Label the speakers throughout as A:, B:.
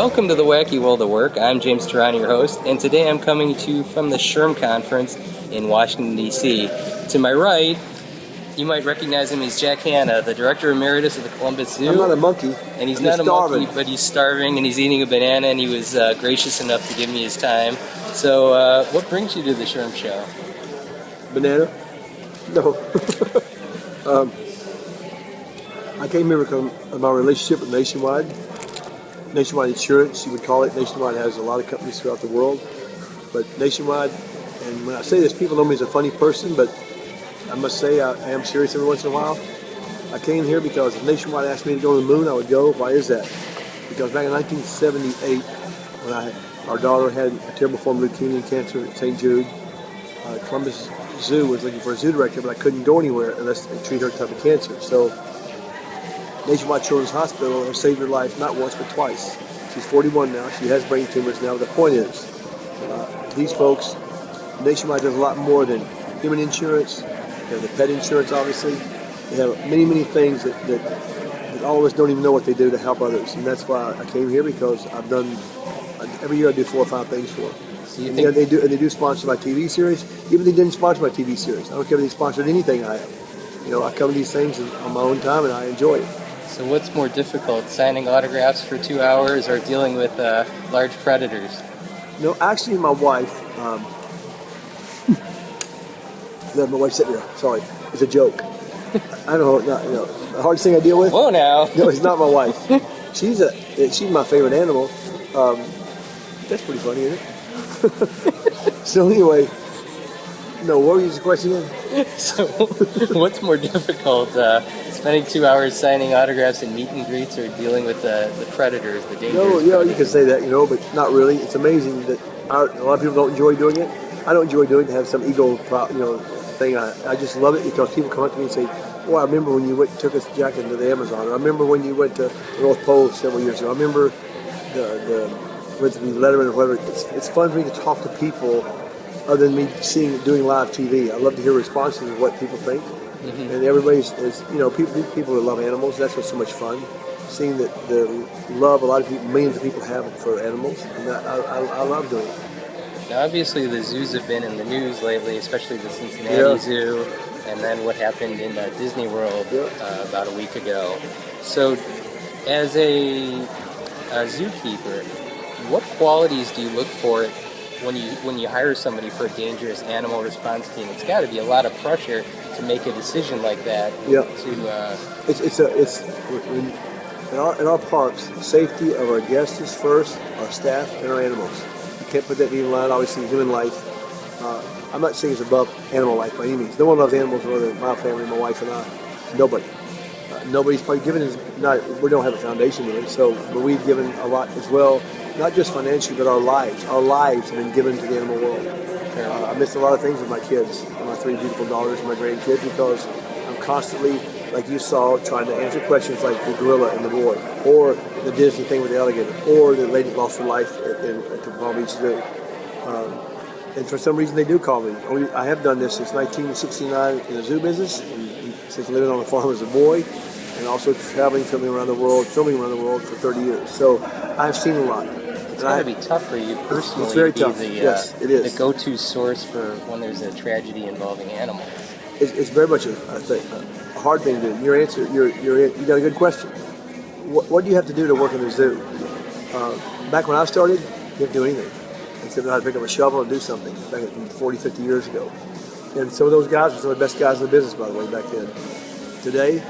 A: Welcome to the Wacky World of Work. I'm James Tehrani, your host, and today I'm coming to you from the SHRM conference in Washington, D.C. To my right, you might recognize him, he's Jack Hanna, the Director Emeritus of the Columbus Zoo.
B: I'm not a monkey.
A: And he's not a monkey, but he's starving and he's eating a banana, and he was gracious enough to give me his time. So what brings you to the SHRM show?
B: Banana? No. I came here because of my relationship with Nationwide. Nationwide Insurance, you would call it. Nationwide has a lot of companies throughout the world. But Nationwide, and when I say this, people know me as a funny person, but I must say I am serious every once in a while. I came here because if Nationwide asked me to go to the moon, I would go. Why is that? Because back in 1978, when our daughter had a terrible form of leukemia and cancer at St. Jude, Columbus Zoo was looking for a zoo director, but I couldn't go anywhere unless they treat her type of cancer. So Nationwide Children's Hospital has saved her life not once but twice. She's 41 now. She has brain tumors now. The point is, these folks, Nationwide does a lot more than human insurance. They have the pet insurance, obviously. They have many, many things that all of us don't even know what they do to help others. And that's why I came here, because I've done, every year I do 4 or 5 things for them. So you think they do sponsor my TV series. Even if they didn't sponsor my TV series, I don't care if they sponsored anything I have. You know, I cover these things on my own time and I enjoy it.
A: So what's more difficult, signing autographs for 2 hours or dealing with large predators?
B: No, actually my wife, my wife's sitting there, sorry, it's a joke. I don't know, the hardest thing I deal with?
A: Whoa now.
B: No, it's not my wife. She's my favorite animal. That's pretty funny, isn't it? So anyway, no, what was the question again?
A: So, what's more difficult, spending 2 hours signing autographs and meet and greets, or dealing with the predators, the dangerous
B: predators? You can say that, but not really. It's amazing that a lot of people don't enjoy doing it. I don't enjoy doing it to have some ego, thing. I just love it because people come up to me and say, "Well, I remember when you took us, Jack, into the Amazon. Or I remember when you went to the North Pole several years ago. I remember with the Letterman or whatever." It's fun for me to talk to people other than me doing live TV. I love to hear responses of what people think. Mm-hmm. And everybody's people that love animals. That's what's so much fun. Seeing the love a lot of people, millions of people have for animals, and I love doing it.
A: Now, obviously, the zoos have been in the news lately, especially the Cincinnati Zoo, and then what happened in Disney World about a week ago. So, as a zookeeper, what qualities do you look for when you hire somebody for a dangerous animal response team? It's got to be a lot of pressure to make a decision like that.
B: Yeah. In our parks, the safety of our guests is first, our staff, and our animals. You can't put that in line. Obviously, human life. I'm not saying it's above animal life by any means. No one loves animals more than my family, my wife, and I. Nobody. Nobody's probably given us. We don't have a foundation really, but we've given a lot as well. Not just financially, but our lives. Our lives have been given to the animal world. I miss a lot of things with my kids, my 3 beautiful daughters, and my grandkids, because I'm constantly, like you saw, trying to answer questions like the gorilla and the boy, or the Disney thing with the alligator, or the lady lost her life at the Palm Beach Zoo. And for some reason, they do call me. I have done this since 1969 in the zoo business, and since living on a farm as a boy, and also filming around the world for 30 years. So I've seen a lot.
A: It's got to be tough for you personally.
B: It's very tough.
A: Yes,
B: it is.
A: The go-to source for when there's a tragedy involving animals.
B: It's very much a hard thing to do. Your answer, you got a good question. What do you have to do to work in the zoo? Back when I started, you didn't do anything except know how to pick up a shovel and do something back 40, 50 years ago. And some of those guys were some of the best guys in the business, by the way, back then. Today,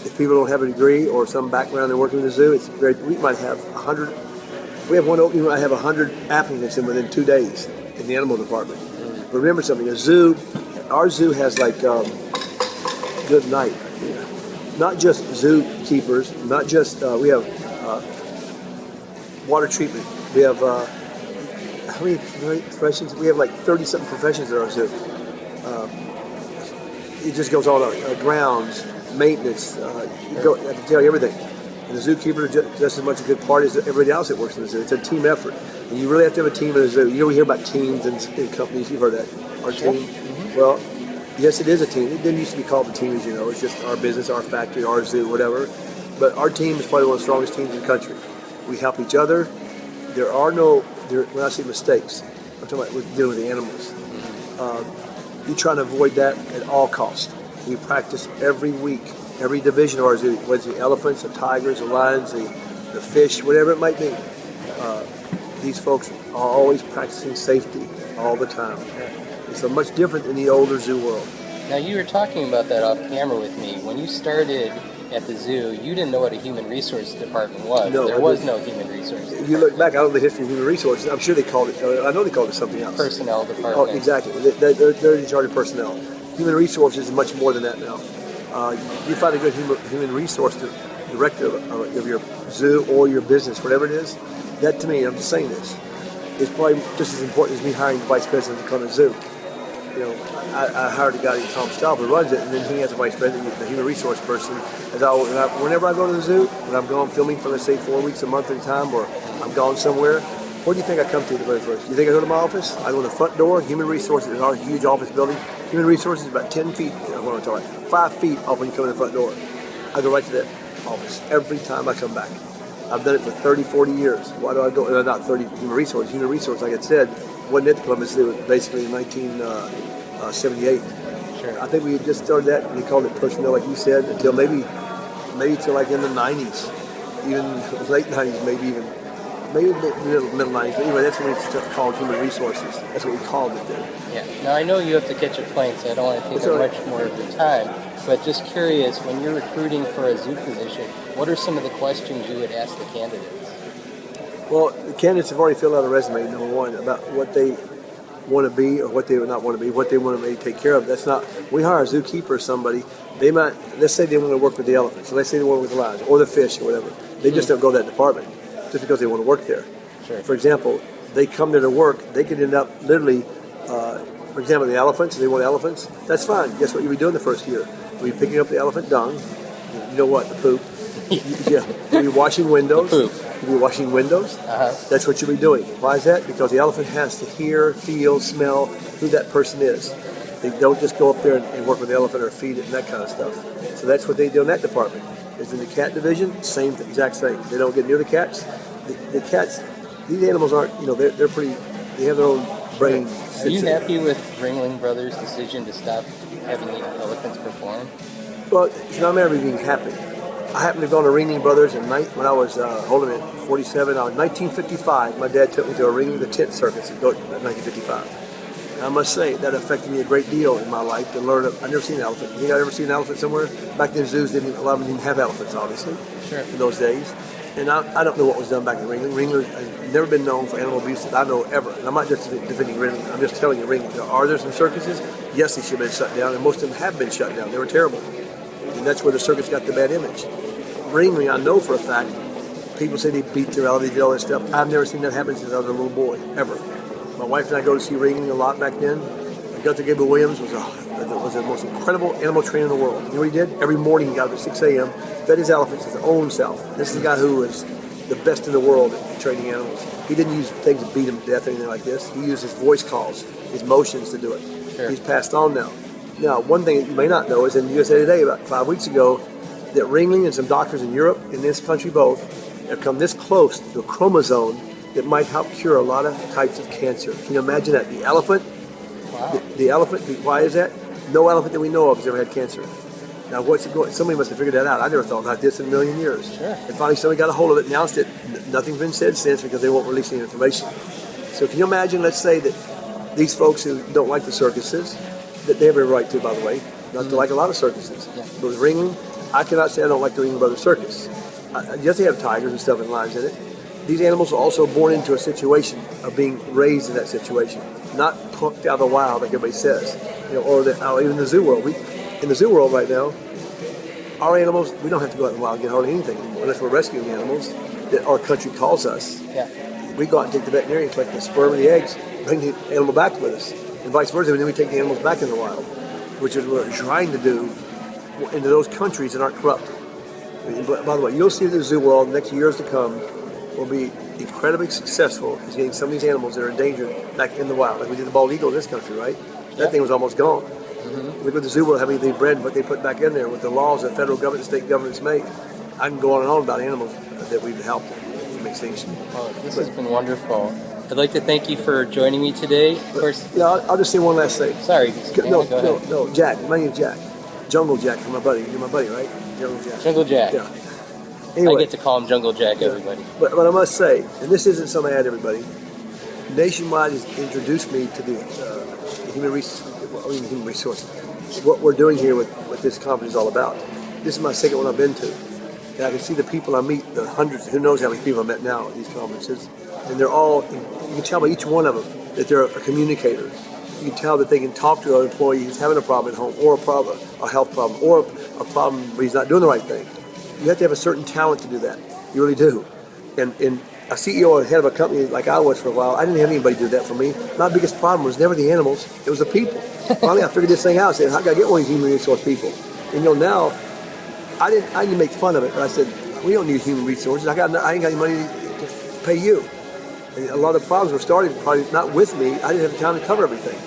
B: if people don't have a degree or some background in working in the zoo, we might have 100. We have one opening where I have 100 applicants in within 2 days in the animal department. But remember something, our zoo has good night. Not just zookeepers, not just, we have water treatment. We have, how many professions? We have 30-something professions at our zoo. It just goes all on, grounds, maintenance, I can tell you everything. And the zookeeper is just as much a good part as everybody else that works in the zoo. It's a team effort. And you really have to have a team in a zoo. We hear about teams and companies. You've heard that. Our team. Mm-hmm. Well, yes, it is a team. It didn't used to be called a team, as you know. It's just our business, our factory, our zoo, whatever. But our team is probably one of the strongest teams in the country. We help each other. there are no, when I say mistakes, I'm talking about with dealing with the animals. You try to avoid that at all costs. We practice every week, every division of our zoo, whether it's the elephants, the tigers, the lions, the fish, whatever it might be. These folks are always practicing safety all the time. It's so much different in the older zoo world.
A: Now, you were talking about that off camera with me. When you started at the zoo, you didn't know what a human resource department was.
B: No,
A: there was no human resource department.
B: If you look back, I don't know the history of human resources. I'm sure they called it, I know they called it something else.
A: Personnel department.
B: Oh, exactly. They're in charge of personnel. Human resources is much more than that now. You find a good human resource director of your zoo or your business, whatever it is, that to me, I'm just saying this, is probably just as important as me hiring the vice president to come to the zoo. You know, I hired a guy named Tom Staub who runs it, and then he has a vice president, the human resource person. Whenever I go to the zoo, when I'm gone filming for, let's say, 4 weeks, a month at a time, or I'm gone somewhere, what do you think I come to the very first? You think I go to my office? I go to the front door. Human resources is our huge office building. Human resources is about 10 feet, what I'm talking about, 5 feet off when you come in the front door. I go right to that office every time I come back. I've done it for 30, 40 years. Why do I go? Not 30 human resource. Human resource, like I said, wasn't at the Columbus Zoo basically in 1978.
A: Sure.
B: I think we had just started that, and they called it personnel, like you said, until maybe till like in the 90s, even late 90s, maybe middle 90s. But anyway, that's when it's called human resources. That's what we called it then.
A: Yeah. Now, I know you have to catch a plane, so I don't want to take up much more of your time. But just curious, when you're recruiting for a zoo position, what are some of the questions you would ask the candidates?
B: Well, the candidates have already filled out a resume, number one, about what they want to be or what they would not want to be, what they want to maybe take care of. That's not, we hire a zookeeper or somebody, they might, let's say they want to work with the elephants, so let's say they want to work with the lions or the fish or whatever. They just don't go to that department just because they want to work there.
A: Sure.
B: For example, they come there to work, they could end up literally, for example, the elephants, if they want elephants, that's fine. Guess what you'll be doing the first year? You'll be picking up the elephant dung, you know what, the poop. Yeah, you'll be washing windows.
A: The poop.
B: You'll be washing windows. That's what you'll be doing. Why is that? Because the elephant has to hear, feel, smell who that person is. They don't just go up there and work with the elephant or feed it and that kind of stuff. So that's what they do in that department. Is in the cat division, exact same. They don't get near the cats. The cats, these animals aren't, they're pretty, they have their own brain.
A: Are you happy with Ringling Brothers' decision to stop having the elephants perform?
B: Well, it's not a matter of being happy. I happened to go to Ringling Brothers when I was, 47. I was 1955. My dad took me to a Ringling the Tent Circus in 1955. And I must say, that affected me a great deal in my life to learn. I've never seen an elephant. You think I'd ever seen an elephant somewhere? Back then, zoos a lot of them didn't have elephants, obviously, in those days. And I don't know what was done back in Ringling. Ringling has never been known for animal abuse that I know ever. And I'm not just defending Ringling. I'm just telling you, Ringling. Are there some circuses? Yes, they should have been shut down, and most of them have been shut down. They were terrible. And that's where the circus got the bad image. Ringling, I know for a fact, people say they beat their elephants, they did all that stuff. I've never seen that happen since I was a little boy, ever. My wife and I go to see Ringling a lot back then. Gunther Gable Williams was the most incredible animal trainer in the world. You know what he did? Every morning he got up at 6 a.m., fed his elephants his own self. This is the guy who is the best in the world at training animals. He didn't use things to beat them to death or anything like this. He used his voice calls, his motions to do it.
A: Sure.
B: He's passed on now. Now, one thing that you may not know is in USA Today about 5 weeks ago that Ringling and some doctors in Europe and this country both have come this close to a chromosome that might help cure a lot of types of cancer. Can you imagine that? The elephant, the elephant, why is that? No elephant that we know of has ever had cancer. Now, somebody must have figured that out. I never thought about this in a million years.
A: Sure.
B: And finally somebody got a hold of it, announced it. Nothing's been said since because they won't release any information. So can you imagine, let's say that these folks who don't like the circuses, that they have every right to, by the way, not to like a lot of circuses. Yeah. But with Ringling, I cannot say I don't like the Ringling Brothers Circus. Yes, they have tigers and stuff and lions in it. These animals are also born into a situation of being raised in that situation, not plucked out of the wild like everybody says, or even the zoo world. In the zoo world right now, our animals, we don't have to go out in the wild and get hold of anything anymore unless we're rescuing animals that our country calls us. Yeah. We go out and take the veterinarian, collect the sperm and the eggs, bring the animal back with us, and vice versa, and then we take the animals back in the wild, which is what we're trying to do into those countries that aren't corrupt. By the way, you'll see the zoo world in the next years to come will be incredibly successful in getting some of these animals that are endangered back in the wild. Like we did the bald eagle in this country, right? That thing was almost gone. Mm-hmm. Look at the zoo world, how many they bred and what they put back in there with the laws that federal government and state governments make. I can go on and on about animals that we've helped. extinction.
A: Well, this has been wonderful. I'd like to thank you for joining me today. Of course.
B: Yeah, I'll just say one last thing.
A: Sorry.
B: No,
A: go ahead.
B: no, Jack. My name's Jack. Jungle Jack, my buddy. You're my buddy, right? Jungle Jack.
A: Jungle Jack.
B: Yeah. Anyway,
A: I get to call him Jungle Jack, everybody.
B: But I must say, and this isn't some ad, everybody. Nationwide has introduced me to the human resources. What we're doing here with this conference is all about. This is my second one I've been to. And I can see the people I meet, the hundreds, who knows how many people I met now at these conferences. And they're all, you can tell by each one of them that they're a communicator. You can tell that they can talk to an employee who's having a problem at home, or a health problem, or a problem where he's not doing the right thing. You have to have a certain talent to do that. You really do. And a CEO or head of a company like I was for a while, I didn't have anybody do that for me. My biggest problem was never the animals, it was the people. Finally, I figured this thing out. I said, how can I get one of these human resource people? And now, I didn't make fun of it, but I said, we don't need human resources. I ain't got any money to pay you. And a lot of the problems were started probably not with me. I didn't have the time to cover everything.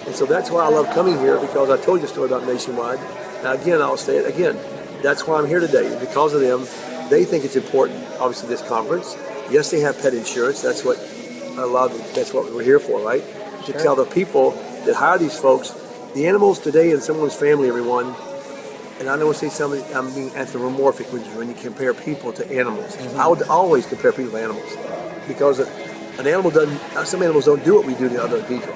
B: And so that's why I love coming here, because I told you a story about Nationwide. Now again, I'll say it again. That's why I'm here today. Because of them, they think it's important, obviously, this conference. Yes, they have pet insurance. That's what we're here for, right? To tell the people that hire these folks, the animals today in someone's family, everyone, and I don't want to say something, I'm being anthropomorphic when you compare people to animals. I would always compare people to animals, because an animal doesn't. Some animals don't do what we do to other people,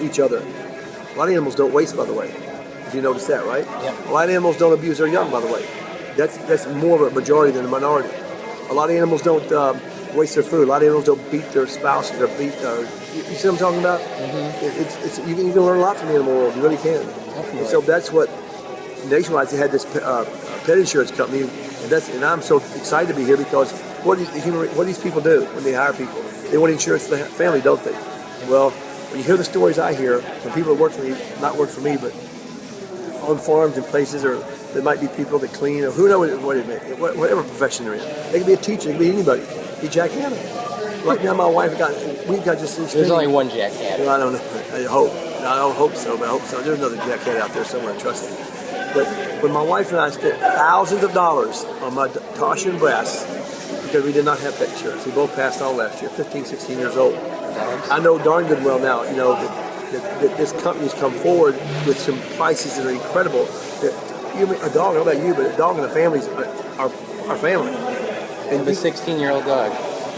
B: each other. A lot of animals don't waste, by the way. If you notice that, right?
A: Yeah.
B: A lot of animals don't abuse their young, by the way. That's more of a majority than a minority. A lot of animals don't waste their food. A lot of animals don't beat their spouses or beat. You see what I'm talking about? Mm-hmm. You can learn a lot from the animal world. You really can.
A: Definitely.
B: And so that's what Nationwide had this pet insurance company, and I'm so excited to be here, because what do these people do when they hire people? They want insurance for the family, don't they? Well, when you hear the stories I hear from people that work for me, not work for me, but on farms and places, or there might be people that clean, or who knows whatever profession they're in. They can be a teacher, they can be anybody. Be Jack Hanna. Right now, my wife we've got just.
A: There's only one Jack Hanna.
B: Well, I don't know. I don't hope so, but I hope so. There's another Jack Hanna out there somewhere, trust me. But when my wife and I spent thousands of dollars on my Tasha and Brass, because we did not have pet insurance. We both passed on last year, 15, 16 years old. I know darn good well now, that this company's come forward with some prices that are incredible. That a dog, I don't know about you, but a dog and a family's our family.
A: And the 16-year-old dog.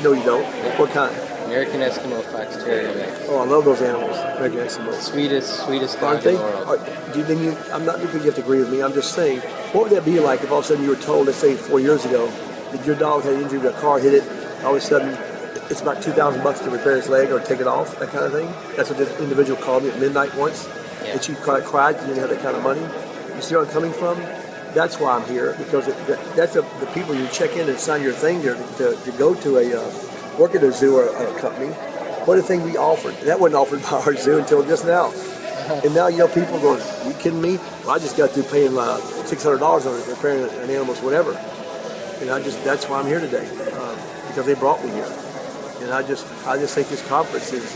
B: No, you don't. Yeah. What kind?
A: American Eskimo Fox Terrier mix.
B: Oh, I love those animals. American Eskimo.
A: Sweetest dog in the world.
B: I'm not looking you have to agree with me. I'm just saying, what would that be like if all of a sudden you were told, let's say 4 years ago, that your dog had an injury, a car hit it, all of a sudden it's about $2,000 to repair its leg or take it off, that kind of thing? That's what this individual called me at midnight once. Yeah. And she cried because you didn't have that kind of money. You see where I'm coming from? That's why I'm here, because that's the people you check in and sign your thing there to go to work at a zoo or a company. What a thing we offered. That wasn't offered by our zoo until just now. And now, people going, are you kidding me? Well, I just got through paying $600 on repairing an animal's whatever. And that's why I'm here today, because they brought me here. And I just think this conference is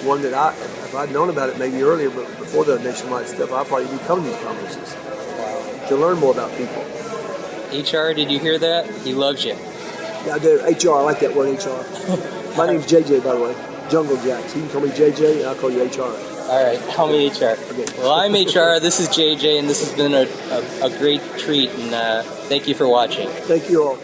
B: one that if I'd known about it maybe earlier, but before the Nationwide stuff, I'd probably be coming to these conferences to learn more about people.
A: HR, did you hear that? He loves you.
B: Yeah, I do. HR, I like that word, HR. My name's JJ, by the way. Jungle Jack. So you can call me JJ, and I'll call you HR.
A: All right, call me HR. Okay. Well, I'm HR. This is JJ, and this has been a great treat. And thank you for watching.
B: Thank you all.